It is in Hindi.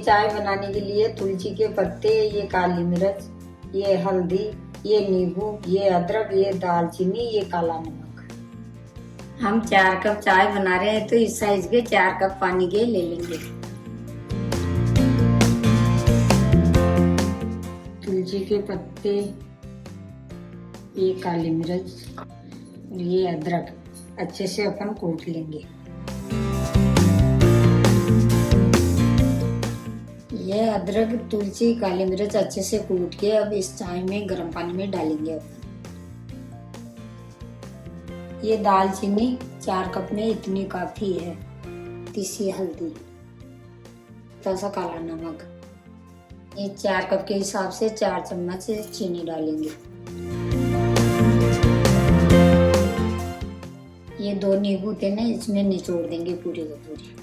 चाय बनाने के लिए तुलसी के पत्ते, ये काली मिर्च, ये हल्दी, ये नींबू, ये अदरक, ये दालचीनी, ये काला नमक। हम 4 कप चाय बना रहे हैं तो इस साइज के 4 कप पानी के ले लेंगे। तुलसी के पत्ते, ये काली मिर्च और ये अदरक अच्छे से अपन कूट लेंगे। ये अदरक, तुलसी, काली मिर्च अच्छे से कूट के अब इस चाय में गर्म पानी में डालेंगे अपन। ये दालचीनी 4 कप में इतनी काफी है। तीसी हल्दी, थोड़ा सा काला नमक, ये 4 कप के हिसाब से 4 चम्मच चीनी डालेंगे। ये 2 नींबू थे ना, इसमें निचोड़ देंगे पूरी की पूरी।